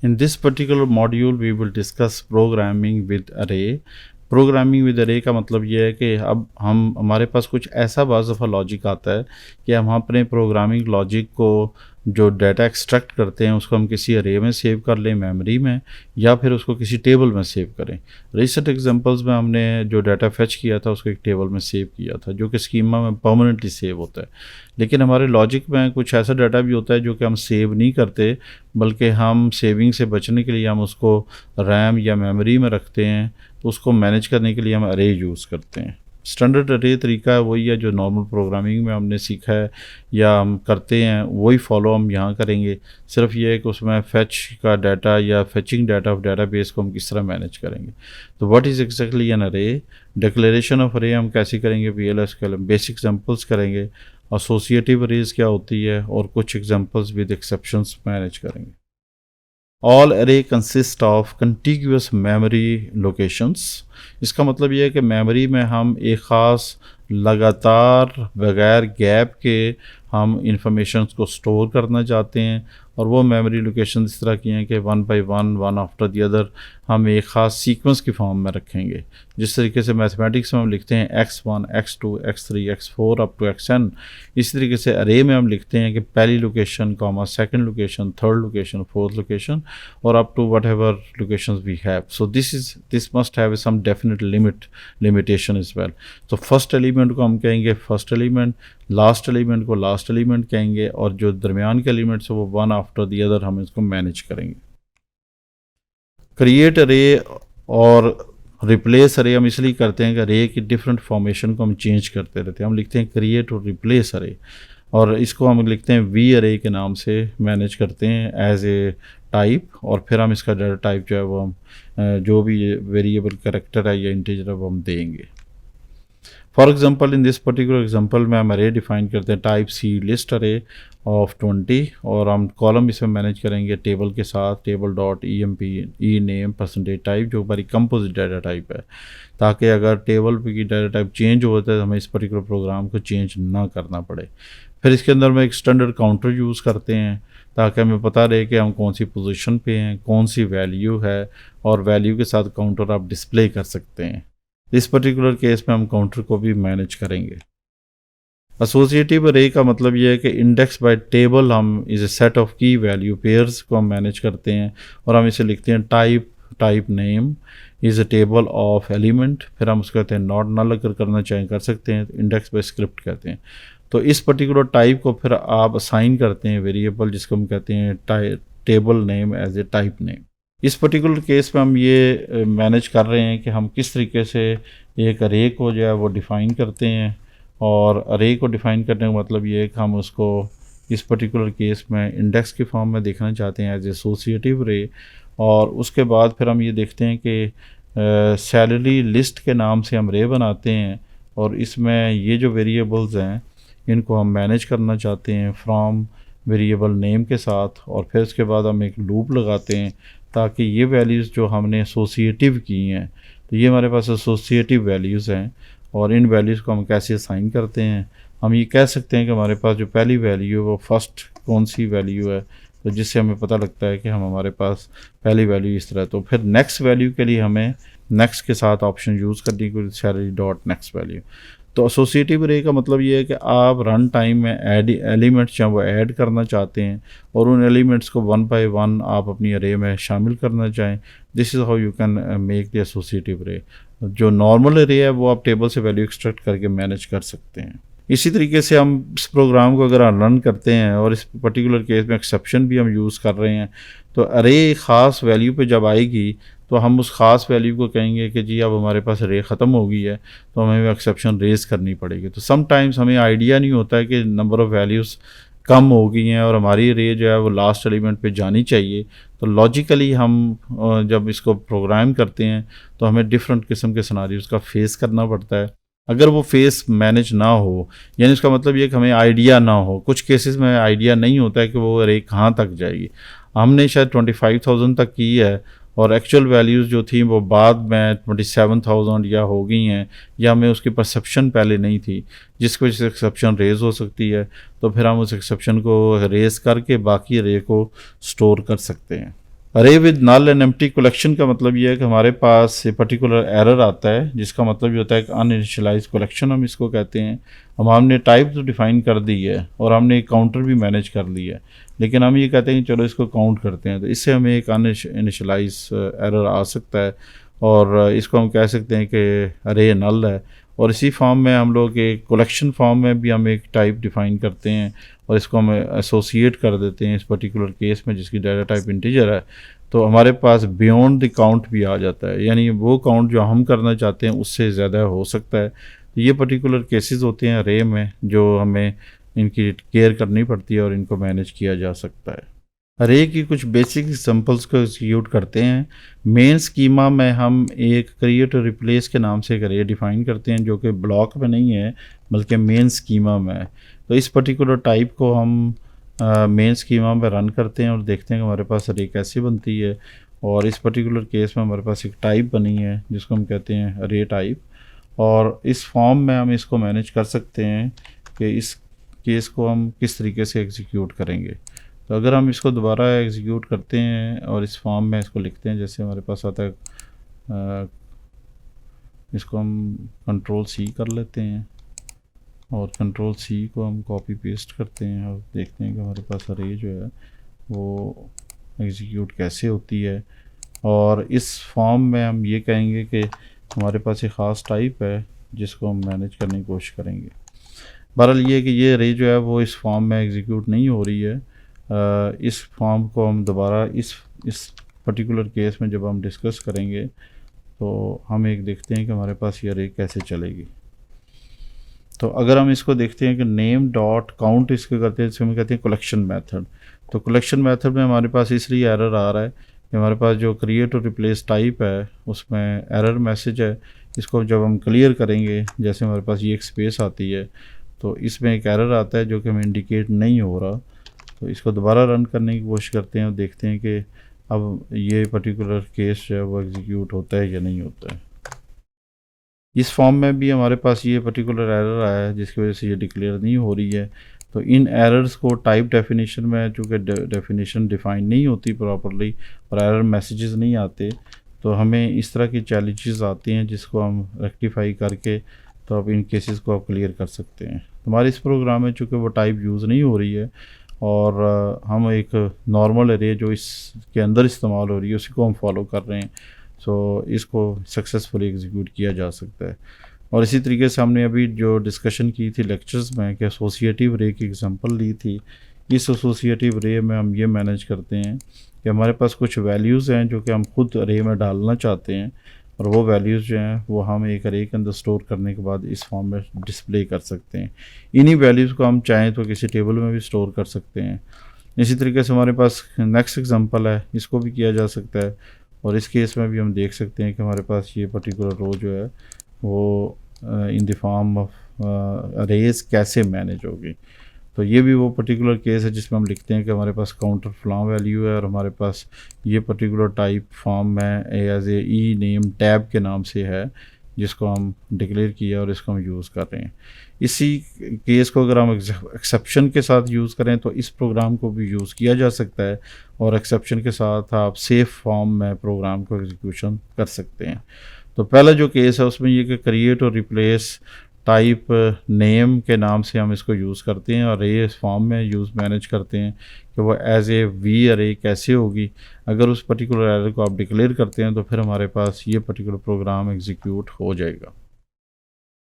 In this particular module, we will discuss programming with array. Programming with अरे का मतलब ये है कि अब हमारे पास कुछ ऐसा बाज़ दफ़ा लॉजिक आता है कि हम अपने प्रोग्रामिंग लॉजिक को जो डाटा एक्सट्रैक्ट करते हैं उसको हम किसी अरे में सेव कर लें मेमोरी में, या फिर उसको किसी टेबल में सेव करें। रिसेंट एग्जांपल्स में हमने जो डाटा फेच किया था उसको एक टेबल में सेव किया था जो कि स्कीमा में परमानेंटली सेव होता है। लेकिन हमारे लॉजिक में कुछ ऐसा डाटा भी होता है जो कि हम सेव नहीं करते, बल्कि हम सेविंग से बचने के लिए हम उसको रैम या मेमोरी में रखते हैं। तो उसको मैनेज करने के लिए हम अरे यूज़ करते हैं। स्टैंडर्ड अरे तरीका है वही है जो नॉर्मल प्रोग्रामिंग में हमने सीखा है या हम करते हैं, वही फॉलो हम यहाँ करेंगे। सिर्फ ये है कि उसमें फैच का डाटा या फैचिंग डाटा ऑफ डाटाबेस को हम किस तरह मैनेज करेंगे। तो व्हाट इज़ एक्जैक्टली एन अरे, डिक्लेरेशन ऑफ अरे हम कैसे करेंगे, VLSQL में बेसिक एग्जांपल्स करेंगे, एसोसिएटिव अरेज क्या होती है और कुछ एग्जांपल्स विद एक्सेप्शंस मैनेज करेंगे। ऑल अरे consist of contiguous memory locations. इसका मतलब ये है कि मेमोरी में हम एक ख़ास लगातार बगैर गैप के हम इंफॉर्मेशन को स्टोर करना चाहते हैं, और वो मेमोरी लोकेशन इस तरह की हैं कि one by one after the other हम एक ख़ास सीक्वेंस की फॉर्म में रखेंगे। जिस तरीके से मैथमेटिक्स में हम लिखते हैं x1 x2 x3 x4 up to xn, इसी तरीके से अरे में हम लिखते हैं कि पहली location comma second location, third location, fourth location और up to whatever locations we have. So this must have some definite limitation as well. तो फर्स्ट एलिमेंट को हम कहेंगे फर्स्ट एलिमेंट, लास्ट एलिमेंट को लास्ट एलिमेंट कहेंगे, और जो दरमियान के एलिमेंट्स है वो वन आफ्टर द अदर हम इसको मैनेज करेंगे। क्रिएट अरे और रिप्लेस अरे हम इसलिए करते हैं कि अरे की डिफरेंट फॉर्मेशन को हम चेंज करते रहते हैं। हम लिखते हैं क्रिएट और रिप्लेस अरे, और इसको हम लिखते हैं वी अरे के नाम से मैनेज करते हैं एज ए टाइप, और फिर हम इसका डाटा टाइप जो है वो हम जो भी वेरिएबल कैरेक्टर है या इंटीजर है वो हम देंगे। For example in this particular example में हम अरे डिफाइन करते हैं टाइप सी लिस्ट अरे ऑफ 20, और हम कॉलम इसमें मैनेज करेंगे टेबल के साथ, टेबल डॉट emp ई नेम परसेंटेज टाइप जो हमारी कंपोजिट डाटा टाइप है, ताकि अगर टेबल की डाटा टाइप चेंज होता है तो हमें इस पर्टिकुलर प्रोग्राम को चेंज ना करना पड़े। फिर इसके अंदर में एक स्टैंडर्ड काउंटर यूज़ करते हैं ताकि हमें पता रहे कि हम कौन सी पोजीशन पे हैं, कौन सी वैल्यू है, और वैल्यू के साथ काउंटर आप डिस्प्ले कर सकते हैं। इस पर्टिकुलर केस में हम काउंटर को भी मैनेज करेंगे। एसोसिएटिव अरे का मतलब ये है कि इंडेक्स बाय टेबल हम इस सेट ऑफ की वैल्यू पेयर्स को हम मैनेज करते हैं, और हम इसे लिखते हैं type name is a table of element, फिर हम उसको कहते हैं नॉट नल अगर करना चाहें कर सकते हैं, इंडेक्स बाय स्क्रिप्ट कहते हैं। तो इस पर्टिकुलर टाइप को फिर आप असाइन करते हैं वेरिएबल जिसको हम कहते हैं table name as a type name. इस पर्टिकुलर केस में हम ये मैनेज कर रहे हैं कि हम किस तरीके से एक अरे को जो है वो डिफ़ाइन करते हैं, और अरे को डिफ़ाइन करने का मतलब ये है कि हम उसको इस पर्टिकुलर केस में इंडेक्स की फॉर्म में देखना चाहते हैं एज एसोसिएटिव अरे, और उसके बाद फिर हम ये देखते हैं कि सैलरी लिस्ट के नाम से हम अरे बनाते हैं, और इसमें ये जो वेरिएबल्स हैं इनको हम मैनेज करना चाहते हैं फ्रॉम वेरिएबल नेम के साथ, और फिर उसके बाद हम एक लूप लगाते हैं ताकि ये वैल्यूज़ जो हमने एसोसिएटिव की हैं, तो ये हमारे पास एसोसिएटिव वैल्यूज़ हैं, और इन वैल्यूज़ को हम कैसे असाइन करते हैं। हम ये कह सकते हैं कि हमारे पास जो पहली वैल्यू है वो फर्स्ट कौन सी वैल्यू है, तो जिससे हमें पता लगता है कि हमारे पास पहली वैल्यू इस तरह। तो फिर नेक्स्ट वैल्यू के लिए हमें नेक्स्ट के साथ ऑप्शन यूज़ करने की सैलरी डॉट नेक्स्ट वैल्यू। तो एसोसिएटिव अरे का मतलब ये है कि आप रन टाइम में एलिमेंट्स जो वो ऐड करना चाहते हैं, और उन एलिमेंट्स को वन बाय वन आप अपनी अरे में शामिल करना चाहें। This is how you can make the associative अरे। जो नॉर्मल अरे है वो आप टेबल से वैल्यू एक्सट्रैक्ट करके मैनेज कर सकते हैं। इसी तरीके से हम इस प्रोग्राम को अगर रन करते हैं, और इस पर्टिकुलर केस में एक्सेप्शन भी हम यूज़ कर रहे हैं, तो अरे ख़ास वैल्यू पे जब आएगी तो हम उस ख़ास वैल्यू को कहेंगे कि जी अब हमारे पास अरे ख़त्म हो गई है, तो हमें एक्सेप्शन रेज़ करनी पड़ेगी। तो समटाइम्स हमें आइडिया नहीं होता है कि नंबर ऑफ़ वैल्यूज़ कम हो गई हैं और हमारी अरे जो है वो लास्ट एलिमेंट पे जानी चाहिए। तो लॉजिकली हम जब इसको प्रोग्राम करते हैं तो हमें डिफरेंट किस्म के सिनारियोज़ का फेस करना पड़ता है। अगर वो फेस मैनेज ना हो, यानी इसका मतलब ये कि हमें आइडिया ना हो, कुछ केसेस में आइडिया नहीं होता है कि वो अरे कहाँ तक जाएगी। हमने शायद 25,000 तक की है, और एक्चुअल वैल्यूज़ जो थी वो बाद में 27,000 या हो गई हैं, या हमें उसकी परसेप्शन पहले नहीं थी, जिसकी वजह से एक्सेप्शन रेज़ हो सकती है। तो फिर हम उस एक्सेप्शन को रेज़ करके बाकी अरे को स्टोर कर सकते हैं। Array with null and empty collection का मतलब ये है कि हमारे पास ये पर्टिकुलर एरर आता है, जिसका मतलब ये होता है कि अनइनिशियलाइज कलेक्शन हम इसको कहते हैं। हम हमने टाइप तो डिफाइन कर दी है और हमने एक काउंटर भी मैनेज कर लिया है, लेकिन हम ये कहते हैं कि चलो इसको काउंट करते हैं, तो इससे हमें एक अनइनिशियलाइज एरर आ सकता है और इसको हम कह सकते हैं कि अरे नल है। और इसी फॉर्म में हम लोग एक कलेक्शन फॉर्म में भी हम एक टाइप डिफाइन करते हैं और इसको हम एसोसिएट कर देते हैं इस पर्टिकुलर केस में, जिसकी डाटा टाइप इंटीजर है। तो हमारे पास बियॉन्ड द काउंट भी आ जाता है, यानी वो काउंट जो हम करना चाहते हैं उससे ज़्यादा हो सकता है। तो ये पर्टिकुलर केसेस होते हैं अरे में, जो हमें इनकी केयर करनी पड़ती है और इनको मैनेज किया जा सकता है। अरे की कुछ बेसिक एग्जांपल्स को एग्जीक्यूट करते हैं। मेन स्कीमा में हम एक क्रिएट और रिप्लेस के नाम से एक अरे डिफाइन करते हैं, जो कि ब्लॉक में नहीं है बल्कि मेन स्कीमा में है। तो इस पर्टिकुलर टाइप को हम मेन स्कीमा में रन करते हैं और देखते हैं कि हमारे पास अरे कैसे बनती है। और इस पर्टिकुलर केस में हमारे पास एक टाइप बनी है जिसको हम कहते हैं अरे टाइप, और इस फॉर्म में हम इसको मैनेज कर सकते हैं कि इस केस को हम किस तरीके से एग्जीक्यूट करेंगे। तो अगर हम इसको दोबारा एग्जीक्यूट करते हैं और इस फॉर्म में इसको लिखते हैं जैसे हमारे पास आता है, इसको हम कंट्रोल सी कर लेते हैं और कंट्रोल सी को हम कॉपी पेस्ट करते हैं और देखते हैं कि हमारे पास अरे जो है वो एग्जीक्यूट कैसे होती है। और इस फॉर्म में हम ये कहेंगे कि हमारे पास एक ख़ास टाइप है जिसको हम मैनेज करने की कोशिश करेंगे। बहरहाल ये कि ये अरे जो है वो इस फॉर्म में एग्जीक्यूट नहीं हो रही है। इस फॉर्म को हम दोबारा इस पर्टिकुलर केस में जब हम डिस्कस करेंगे तो हम एक देखते हैं कि हमारे पास ये अरे कैसे चलेगी। तो अगर हम इसको देखते हैं कि नेम डॉट काउंट इसको करते हैं, इसको हम कहते हैं कलेक्शन मेथड। तो कलेक्शन मेथड में हमारे पास इसलिए एरर आ रहा है कि हमारे पास जो क्रिएट और रिप्लेस टाइप है उसमें एरर मैसेज है। इसको जब हम क्लियर करेंगे, जैसे हमारे पास ये एक स्पेस आती है तो इसमें एक एरर आता है जो कि हमें इंडिकेट नहीं हो रहा। तो इसको दोबारा रन करने की कोशिश करते हैं और देखते हैं कि अब ये पर्टिकुलर केस जो है वो एग्जीक्यूट होता है या नहीं होता है। इस फॉर्म में भी हमारे पास ये पर्टिकुलर एरर आया है जिसकी वजह से ये डिक्लेयर नहीं हो रही है। तो इन एरर्स को टाइप डेफिनेशन में, चूँकि डेफिनेशन डिफाइन नहीं होती प्रॉपरली और एरर मैसेजेस नहीं आते, तो हमें इस तरह की चैलेंजेस आती हैं जिसको हम रेक्टिफाई करके तो अब इन केसेस को आप क्लियर कर सकते हैं। हमारे इस प्रोग्राम में चूँकि वो टाइप यूज़ नहीं हो रही है और हम एक नॉर्मल एरे जो इसके अंदर इस्तेमाल हो रही है उसी को हम फॉलो कर रहे हैं, सो इसको सक्सेसफुली एग्जीक्यूट किया जा सकता है। और इसी तरीके से हमने अभी जो डिस्कशन की थी लेक्चर्स में कि एसोसिएटिव रे की एग्जांपल ली थी। इस एसोसिएटिव रे में हम ये मैनेज करते हैं कि हमारे पास कुछ वैल्यूज़ हैं जो कि हम खुद अरे में डालना चाहते हैं और वो वैल्यूज़ जो हैं वो हम एक अरे के अंदर स्टोर करने के बाद इस फॉर्म में डिस्प्ले कर सकते हैं। इन्हीं वैल्यूज़ को हम चाहें तो किसी टेबल में भी स्टोर कर सकते हैं। इसी तरीके से हमारे पास नेक्स्ट एग्जांपल है, इसको भी किया जा सकता है और इस केस में भी हम देख सकते हैं कि हमारे पास ये पर्टिकुलर रो जो है वो in the form of arrays कैसे मैनेज होगी। तो ये भी वो पर्टिकुलर केस है जिसमें हम लिखते हैं कि हमारे पास काउंटर फ्लॉ वैल्यू है और हमारे पास ये पर्टिकुलर टाइप फॉर्म में as a E name tab के नाम से है जिसको हम डिक्लेयर किया और इसको हम यूज़ कर रहे हैं। इसी केस को अगर हम एक्सेप्शन के साथ यूज़ करें तो इस प्रोग्राम को भी यूज़ किया जा सकता है और एक्सेप्शन के साथ आप सेफ फॉर्म में प्रोग्राम को एग्जीक्यूशन कर सकते हैं। तो पहला जो केस है उसमें ये कि क्रिएट और रिप्लेस टाइप नेम के नाम से हम इसको यूज़ करते हैं और ये इस फॉर्म में यूज़ मैनेज करते हैं कि वो एज ए वी अरे कैसे होगी। अगर उस पर्टिकुलर एरर को आप डिक्लेयर करते हैं तो फिर हमारे पास ये पर्टिकुलर प्रोग्राम एग्जीक्यूट हो जाएगा।